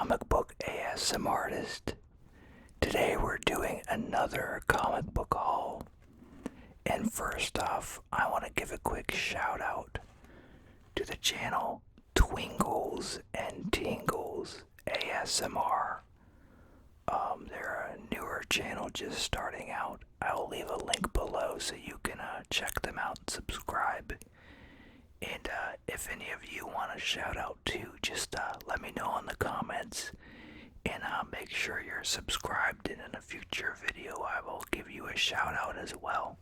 comic book ASM artist. Today we're doing another comic book haul. And first off, I want to give a quick shout out to the channel Twingles and Tingles ASMR. They're a newer channel just starting out. I'll leave a link below so you can check them out and subscribe. And if any of you want a shout out too, just let me know in the comments. And make sure you're subscribed, and in a future video I will give you a shout out as well.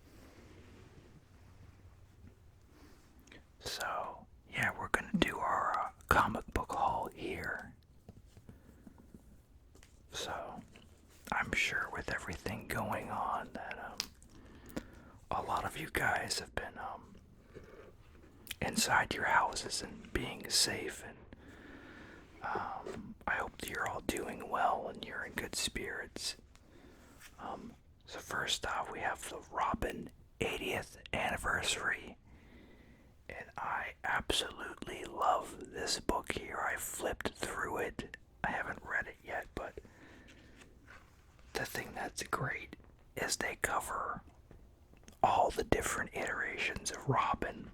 So, yeah, we're going to do our comic book haul here. So, I'm sure with everything going on that a lot of you guys have been inside your houses and being safe, and I hope that you're all doing well and you're in good spirits. So first off, we have the Robin 80th anniversary, and I absolutely love this book here. I flipped through it. I haven't read it yet, but the thing that's great is they cover all the different iterations of Robin.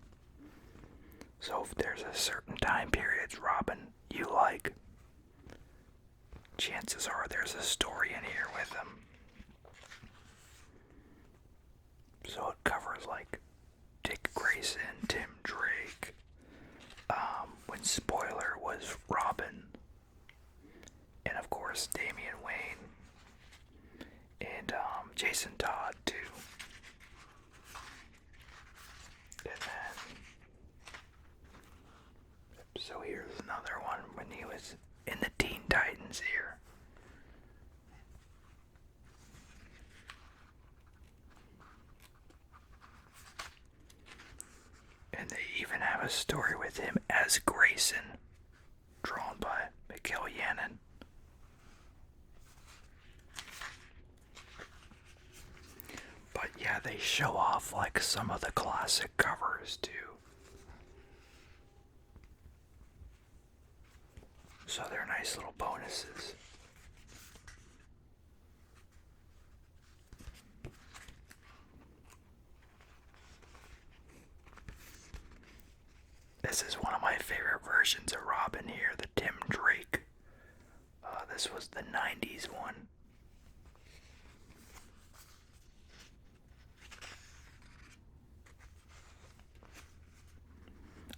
So if there's a certain time period Robin you like, chances are there's a story in here with him. So it covers like Dick Grayson, Tim Drake, when Spoiler was Robin, and of course Damian Wayne, and Jason Todd too. And then, so here's another one when he was in the Teen Titans here. And they even have a story with him as Grayson, drawn by Mikael Yannon. But yeah, they show off like some of the classic covers too. So they're nice little bonuses. This is one of my favorite versions of Robin here, the Tim Drake. This was the 90s one.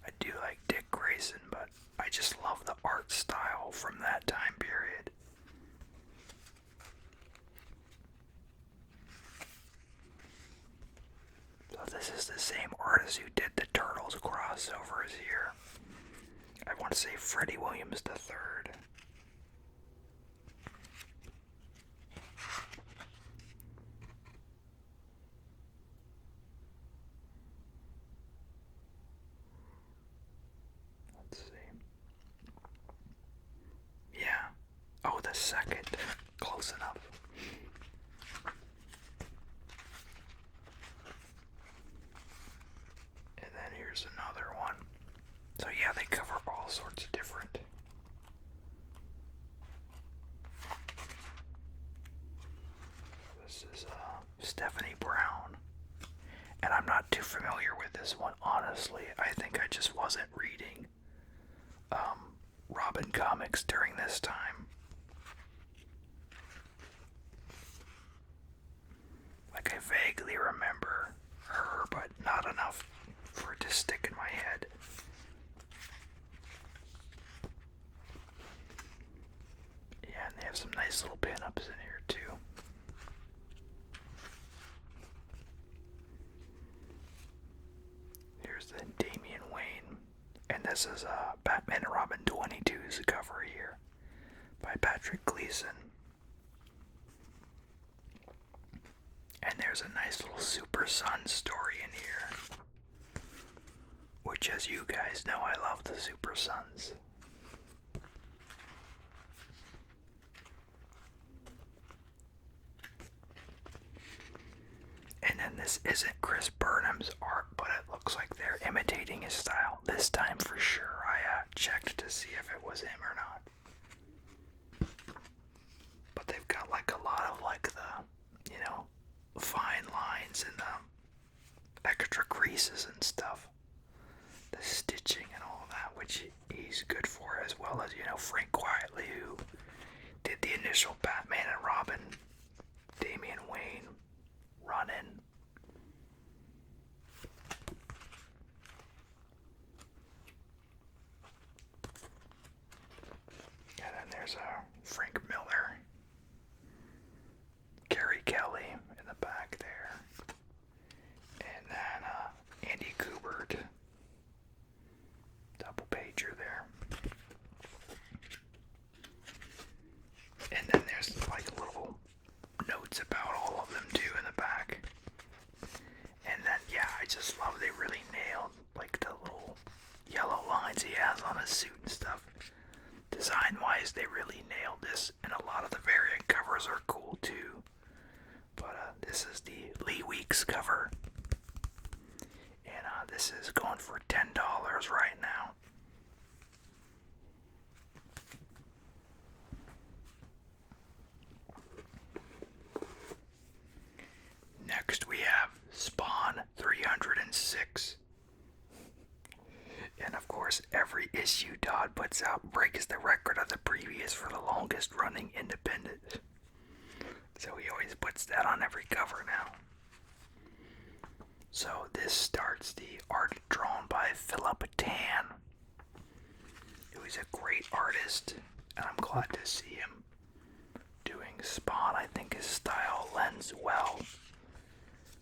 I do like Dick Grayson, but I just love the art style from that time period. So this is the same artist who did the Turtles crossovers here. I want to say Freddie Williams III. Let's see. Yeah. Oh, the second. Close enough. And then here's another one. So yeah, they cover all sorts of different. This is Stephanie Brown. And I'm not too familiar with this one, honestly. I think I just wasn't reading Robin comics during this time. Like, I vaguely remember her, but not enough for it to stick in my head. Yeah, and they have some nice little pinups in here too. Here's the Damian Wayne, and this is Batman and Robin 22's cover here by Patrick Gleason. And there's a nice little Super Sun story in here, which, as you guys know, I love the Super Sons. And then this isn't Chris Burnham's art, but it looks like they're imitating his style. This time for sure I checked to see if it was him or not. got like a lot of like the, fine lines and extra creases and stuff. The stitching and all that, which he's good for, as well as, Frank Quietly, who did the initial Batman and Robin, Damian Wayne run-in. And then there's Frank Miller, Gary Kelly in the back there, and then Andy Kubert, double pager there. And then there's like little notes about all of them too in the back. And then, yeah, I just love they really nailed like the little yellow lines he has on his suit and stuff. Design-wise, they really nailed this, and a lot of the variant covers are cool too. But this is the Lee Weeks cover, and this is going for $10 right now. Next we have Spawn 306. And of course, every issue Todd puts out breaks the record of the previous for the longest running independent. So he always puts that on every cover now. So this starts the art drawn by Philip Tan, who is a great artist, and I'm glad to see him doing Spawn. I think his style lends well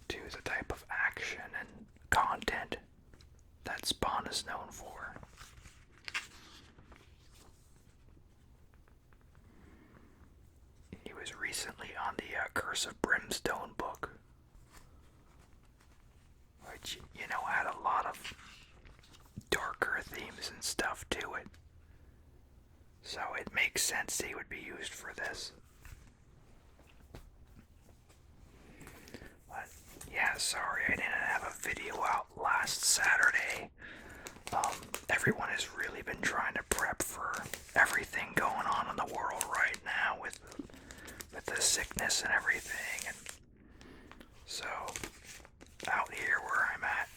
to the type of action and content that Spawn is known for. He was recently on the Curse of Brimstone book, which, had a lot of darker themes and stuff to it. So it makes sense he would be used for this. But yeah, sorry I didn't have a video out last Saturday. Everyone has really been trying to prep for everything going on in the world right now with the sickness and everything, and so out here where I'm at,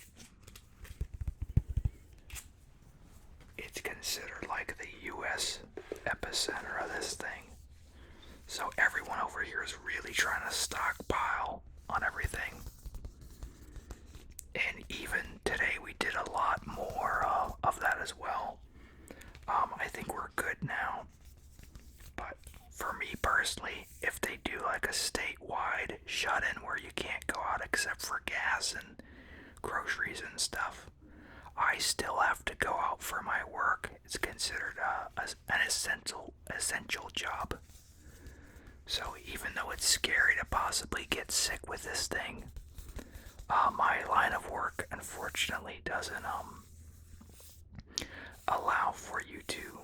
it's considered like the U.S. epicenter of this thing. So everyone over here is really trying to stockpile on everything. And even today we did a lot more of that as well. I think we're good now. But for me personally, if they do like a statewide shut-in where you can't go out except for gas and groceries and stuff, I still have to go out for my work. It's considered an essential job. So even though it's scary to possibly get sick with this thing, my line of work unfortunately doesn't allow for you to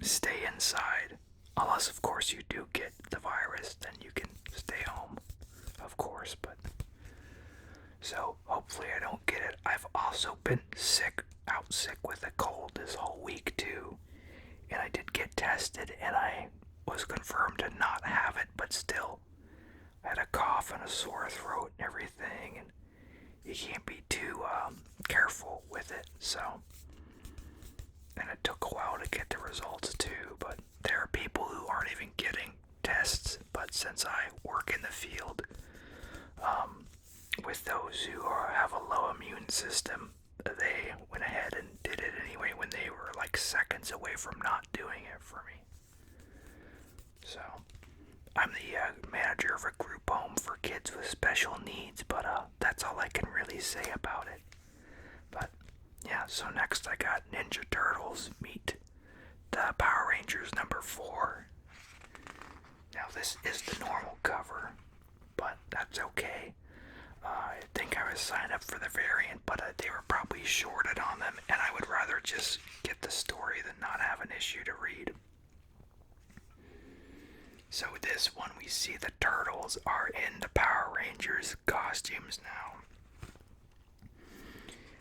stay inside. Unless, of course, you do get the virus, then you can stay home, of course. But so hopefully I don't get it. I've also been sick with a cold this whole week too, and I did get tested, and I was confirmed to not have it, but still, I had a cough and a sore throat and everything, and you can't be too careful with it. So, and it took a while to get the results too, but there are people who aren't even getting tests, but since I work in the field with those who have a low immune system, they went ahead and did it anyway when they were like seconds away from not doing it for me. So, I'm the manager of a group home for kids with special needs, but that's all I can really say about it. But yeah, so next I got Ninja Turtles meet the Power Rangers number 4. Now this is the normal cover, but that's okay. I think I was signed up for the variant, but they were probably shorted on them, and I would rather just get the story than not have an issue to read. So this one, we see the Turtles are in the Power Rangers costumes now.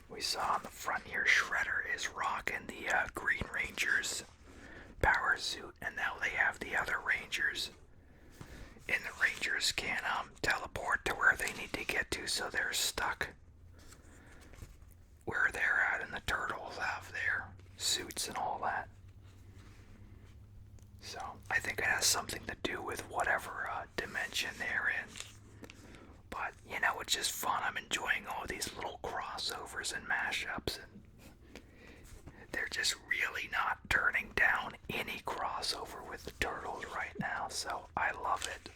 We saw on the front here, Shredder is rocking the Green Ranger's power suit, and now they have the other Rangers. characters can teleport to where they need to get to, so they're stuck where they're at, and the turtles have their suits and all that. So I think it has something to do with whatever dimension they're in. But you know, it's just fun. I'm enjoying all these little crossovers and mashups, and they're just really not turning down any crossover with the turtles right now, so I love it.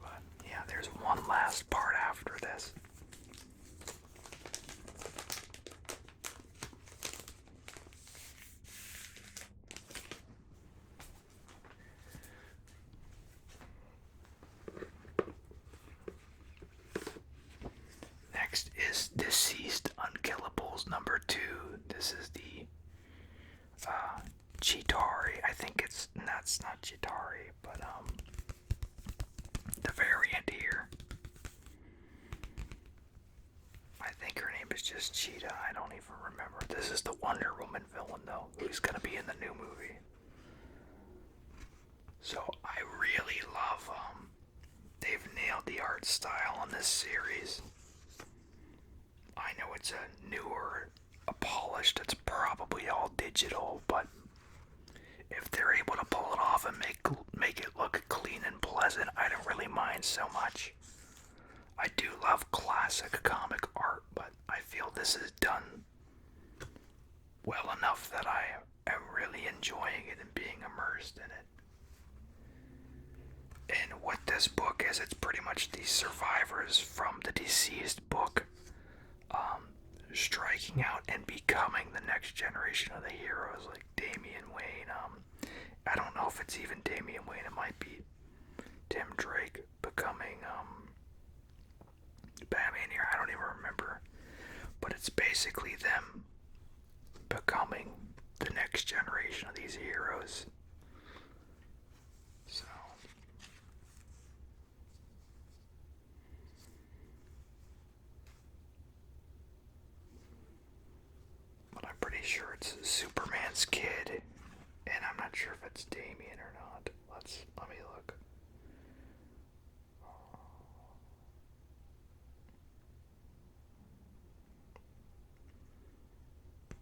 But yeah, there's one last part after this. Next is Deceased Unkillables number 2. This is the Chitari. I think that's not Chitari, but the variant here. I think her name is just Cheetah. I don't even remember. This is the Wonder Woman villain though, who's gonna be in the new movie. So I really love they've nailed the art style on this series. I know it's a newer, polished, it's probably all digital, but if they're able to pull it off and make it look clean and pleasant, I don't really mind so much. I do love classic comic art, but I feel this is done well enough that I am really enjoying it and being immersed in it. And what this book is, it's pretty much the survivors from the Deceased book striking out and becoming the next generation of the heroes, like Damian Wayne. I don't know if it's even Damian Wayne, it might be Tim Drake becoming Batman here, I don't even remember. But it's basically them becoming the next generation of these heroes. So but I'm pretty sure it's Superman's kid, and I'm not sure if it's Damian or not. Let me look.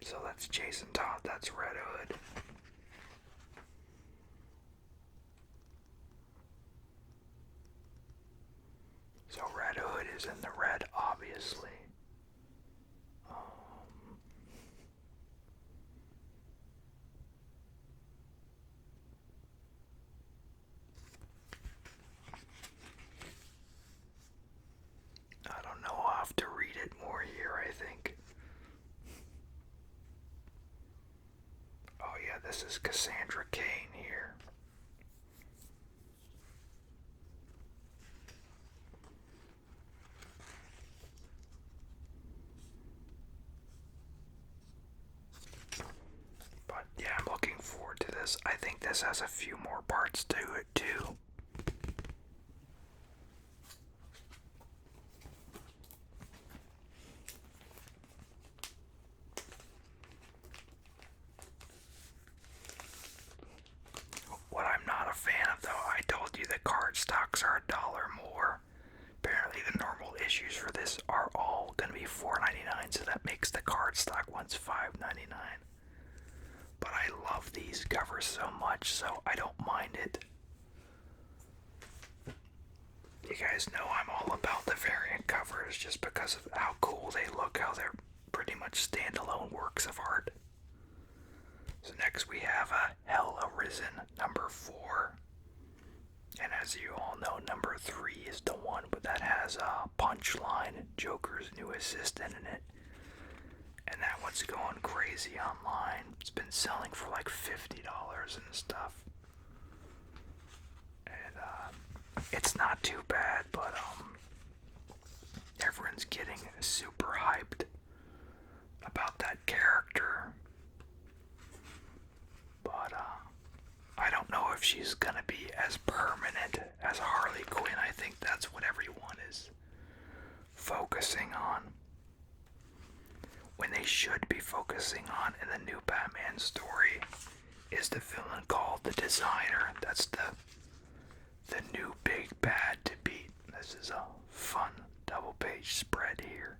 So that's Jason Todd, that's Red Hood. So Red Hood is in the red, obviously. I don't know, I'll have to read it more here, I think. Oh yeah, this is Cassandra Cain here. But yeah, I'm looking forward to this. I think this has a few more parts to it too. What I'm not a fan of though, I told you the card stocks are $1 more. Apparently the normal issues for this are all going to be $4.99, so that makes the card stock ones $5.99. But I love these covers so much, so I don't mind it. You guys know I'm all about the variant covers just because of how cool they look, how they're pretty much standalone works of art. So next we have Hell Arisen number 4. And as you all know, number 3 is the one that has Punchline, Joker's new assistant, in it. And that one's going crazy online. It's been selling for like $50 and stuff. And it's not too bad, but everyone's getting super hyped about that character. But I don't know if she's gonna be as permanent as Harley Quinn. I think that's what everyone is focusing on. When they should be focusing on in the new Batman story is the villain called the Designer. That's the new big bad to beat. This is a fun double-page spread here.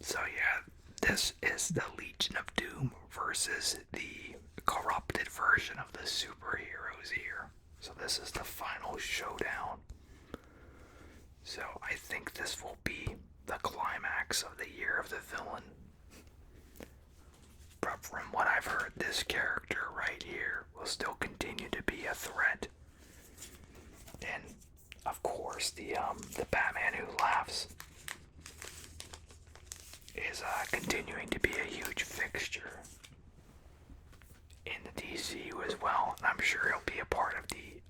So yeah, this is the Legion of Doom versus the corrupted version of the superheroes here. So this is the final showdown. So I think this will be the climax of the Year of the Villain. But from what I've heard, this character right here will still continue to be a threat. And of course, the Batman Who Laughs is continuing to be a huge fixture in the DCU as well. And I'm sure he'll be a part of the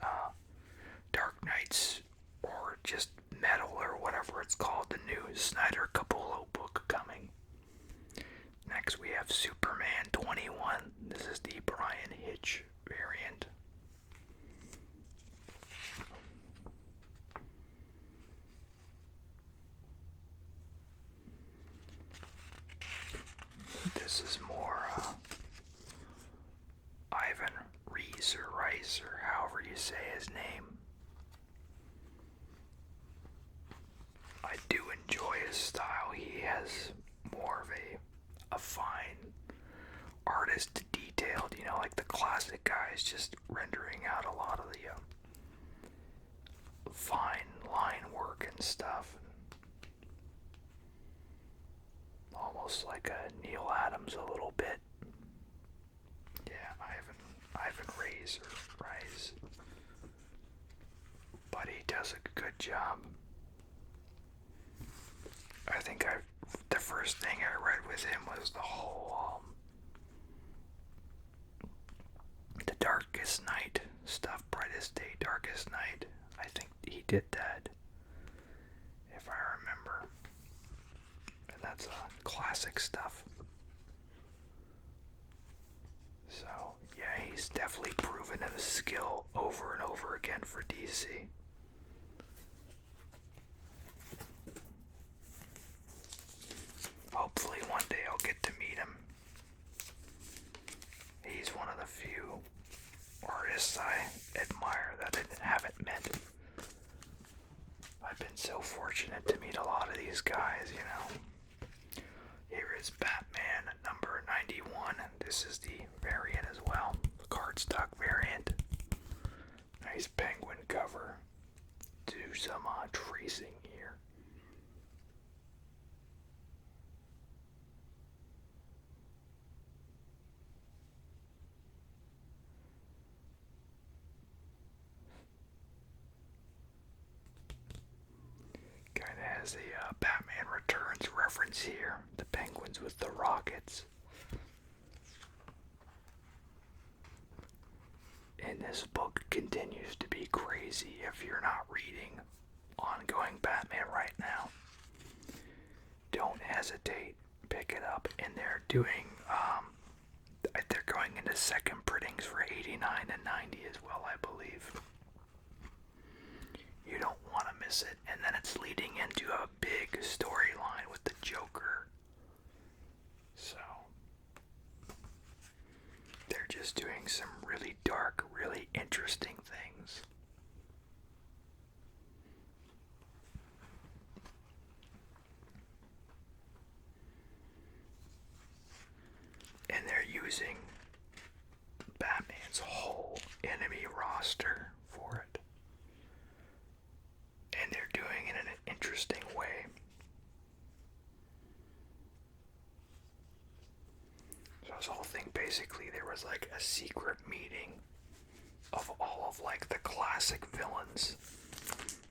Dark Knights or just Metal or whatever it's called, the new Snyder Capullo book coming. Next we have Superman 21. This is the Brian Hitch variant. This is more Ivan Reis or Rice or however you say his name. I do enjoy his style. He has more of a fine artist detailed, you know, like the classic guys, just rendering out a lot of the fine line work and stuff. Almost like a Neil Adams a little bit. Yeah, Ivan Reis or Rice. But he does a good job. I think the first thing I read with him was the whole the Darkest Night stuff, Brightest Day, Darkest Night. I think he did that, if I remember. And that's classic stuff. So yeah, he's definitely proven his skill over and over again for DC. Hopefully one day I'll get to meet him. He's one of the few artists I admire that I haven't met. I've been so fortunate to meet a lot of these guys, you know. Here is Batman number 91. This is the variant as well, the cardstock variant. Nice penguin cover. Do some tracing here. Kinda has a Batman Returns reference here. The penguins with the rockets. And this book continues to be crazy if you're not reading ongoing Batman right now. Don't hesitate. Pick it up. And they're doing, they're going into second printings for 89 and 90 as well, I believe. You don't want to miss it. And then it's leading into a big storyline with the Joker. So they're just doing some really dark, really interesting things. And they're using Batman's whole enemy roster for it. And they're doing it in an interesting way. So this whole thing, basically, there was like a secret meeting of all of like the classic villains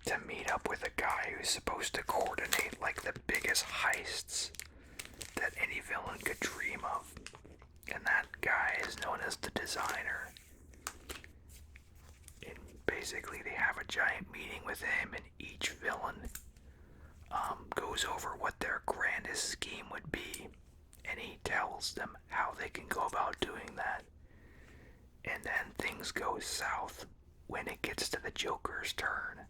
to meet up with a guy who's supposed to coordinate like the biggest heists that any villain could dream of. And that guy is known as the Designer. And basically they have a giant meeting with him, and each villain goes over what their grandest scheme would be, and he tells them how they can go about doing that. and then things go south when it gets to the Joker's turn.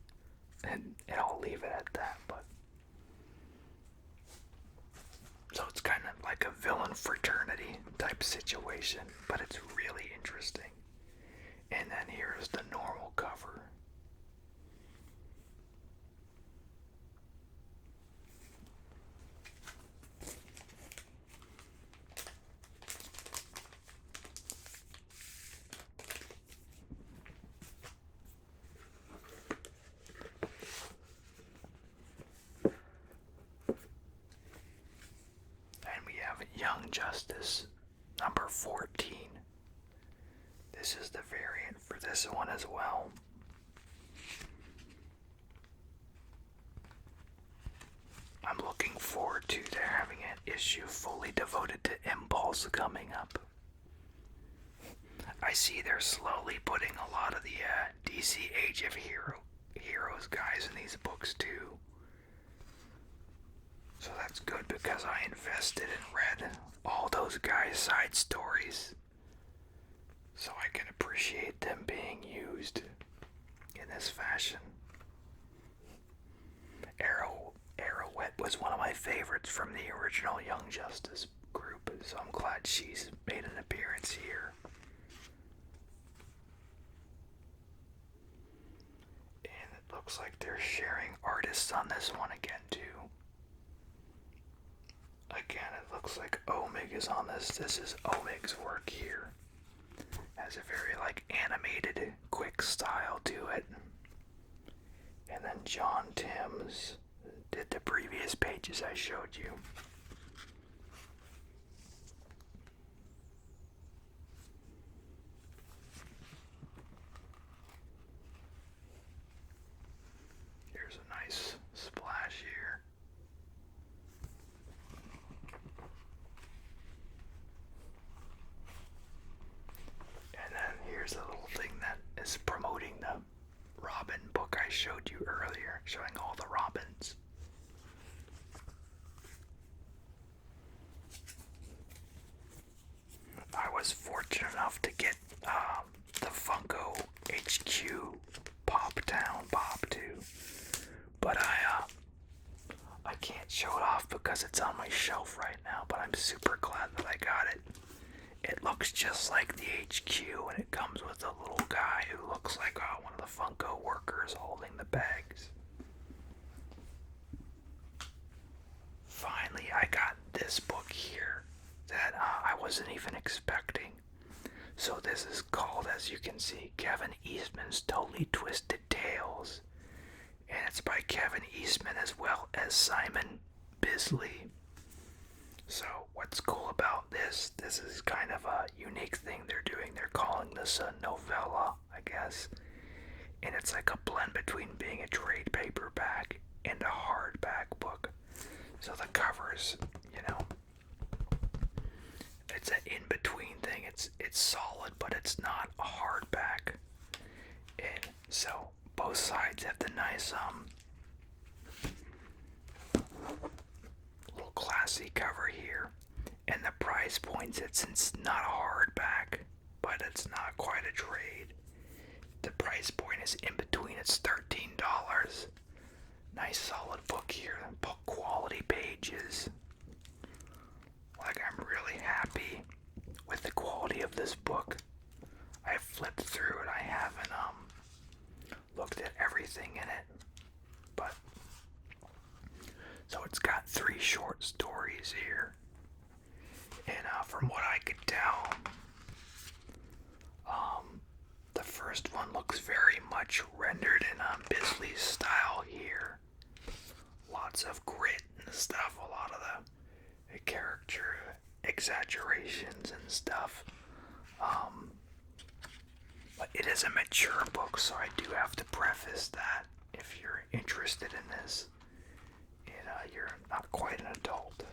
And I'll leave it at that, but so it's kind of like a villain fraternity type situation, but it's really interesting. And then here's the normal cover. Young Justice number 14. This is the variant for this one as well. I'm looking forward to their having an issue fully devoted to Impulse coming up. I see they're slowly putting a lot of the DC Age of Heroes guys in these books too. So that's good because I invested and read all those guys' side stories. So I can appreciate them being used in this fashion. Arrowette was one of my favorites from the original Young Justice group, so I'm glad she's made an appearance here. And it looks like they're sharing artists on this one again too. Again, it looks like Omeg is on this. This is Omeg's work here. Has a very animated, quick style to it. And then John Timms did the previous pages I showed you. Here's a nice splash here. And then here's a little thing that is promoting the Robin book I showed you earlier, showing all the Robins. I was fortunate enough to get the Funko HQ Pop-Town Pop too, but I can't show it off because it's on my shelf right now, but I'm super glad that I got it. It looks just like the HQ, and it comes with a little guy who looks like one of the Funko workers holding the bags. Finally, I got this book here that I wasn't even expecting. So this is called, as you can see, Kevin Eastman's Totally Twisted Tales. And it's by Kevin Eastman as well as Simon Bisley. So what's cool about this is kind of a unique thing they're doing. They're calling this a novella, I guess. And it's like a blend between being a trade paperback and a hardback book. So the covers, it's an in-between thing. It's solid, but it's not a hardback. And so both sides have the nice little classy cover here. And the price points, it's not a hardback, but it's not quite a trade. The price point is in between. It's $13. Nice solid book here. Book quality pages. I'm really happy with the quality of this book. I flipped through it. I haven't looked at everything in it, but so it's got 3 short stories here, and from what I could tell, the first one looks very much rendered in Bisley's style here. Lots of grit and stuff, a lot of the character exaggerations and stuff. But it is a mature book, so I do have to preface that if you're interested in this, and you're not quite an adult.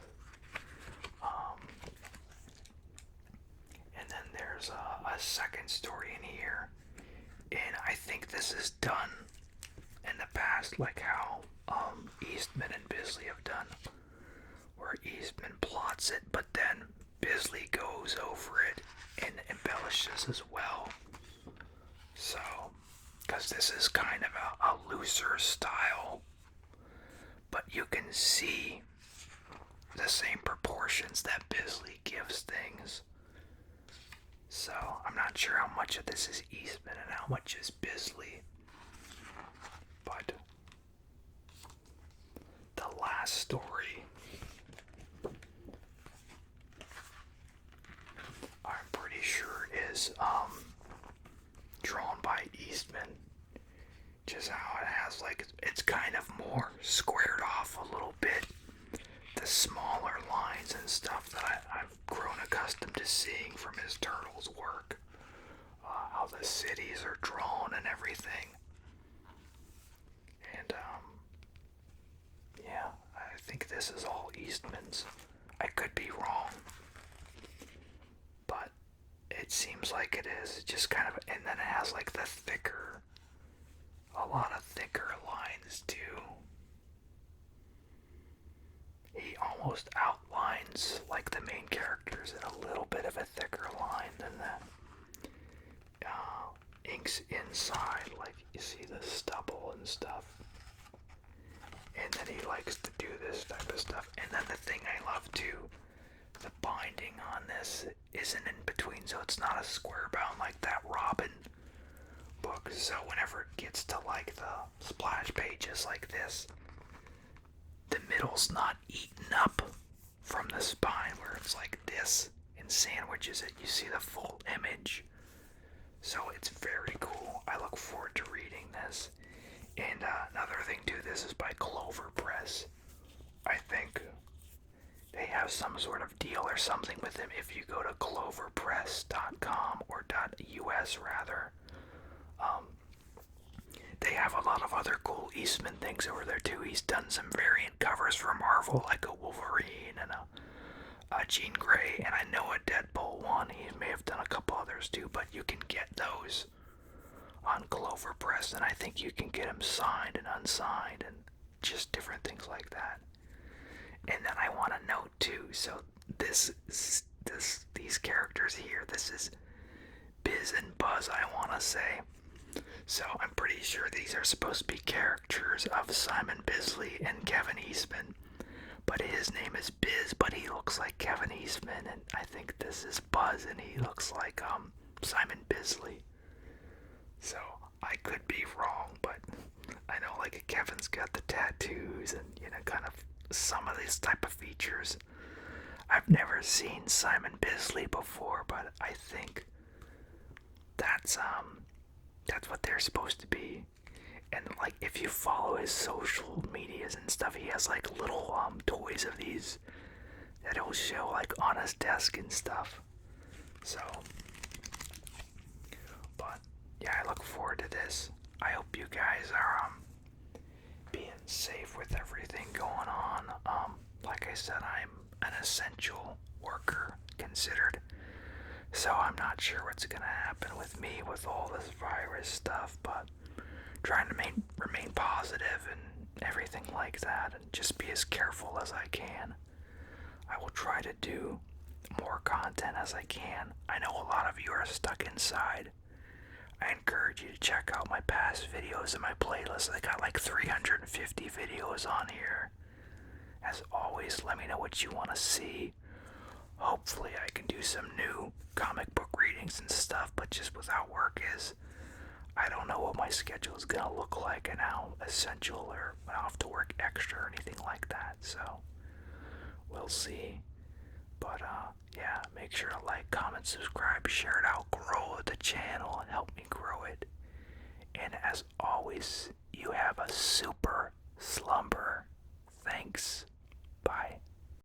And then there's a second story in here, and I think this is done in the past, like how Eastman and Bisley have done, where Eastman plots it, but then Bisley goes over it and embellishes as well. So, because this is kind of a looser style, but you can see the same proportions that Bisley gives things. So, I'm not sure how much of this is Eastman and how much is Bisley. But the last story, I'm pretty sure is drawn by Eastman. Just how it has, like, it's kind of more squared off a little bit. The smaller lines and stuff that I've grown accustomed to seeing from his Turtles work. How the cities are drawn and everything. And, yeah, I think this is all Eastman's. I could be wrong. But it seems like it is. It just kind of, and then it has like the thicker, a lot of thicker lines too. He almost outlines like the main characters in a little bit of a thicker line than that. Inks inside, like you see the stubble and stuff. And then he likes to do this type of stuff. And then the thing I love too, the binding on this isn't in between, so it's not a square bound like that Robin book. So whenever it gets to like the splash pages like this, the middle's not eaten up from the spine where it's like this and sandwiches it. You see the full image. So it's very cool. I look forward to reading this. And another thing too, this is by Clover Press. I think they have some sort of deal or something with them. If you go to cloverpress.com or .us rather, they have a lot of other cool Eastman things over there too. He's done some variant covers for Marvel, like a Wolverine and a Jean Grey, and I know a Deadpool one. He may have done a couple others too, but you can get those on Clover Press, and I think you can get them signed and unsigned and just different things like that. And then I want to note too, so these characters here, this is Biz and Buzz, I want to say. So I'm pretty sure these are supposed to be characters of Simon Bisley and Kevin Eastman. But his name is Biz, but he looks like Kevin Eastman, and I think this is Buzz, and he looks like Simon Bisley. So I could be wrong, but I know like Kevin's got the tattoos and kind of some of these type of features. I've never seen Simon Bisley before, but I think that's what they're supposed to be. And like if you follow his social medias and stuff, he has like little toys of these that he'll show like on his desk and stuff. So, but yeah, I look forward to this. I hope you guys are being safe with everything going on. Like I said, I'm an essential worker considered. So I'm not sure what's gonna happen with me with all this virus stuff, but trying to remain positive and everything like that, and just be as careful as I can. I will try to do more content as I can. I know a lot of you are stuck inside. I encourage you to check out my past videos in my playlist. I got like 350 videos on here. As always, let me know what you want to see. Hopefully I can do some new comic book readings and stuff, but just with how work is, I don't know what my schedule is going to look like and how essential or I'll have to work extra or anything like that, so we'll see. But yeah, make sure to like, comment, subscribe, share it out, grow the channel and help me grow it. And as always, you have a super slumber. Thanks. Bye.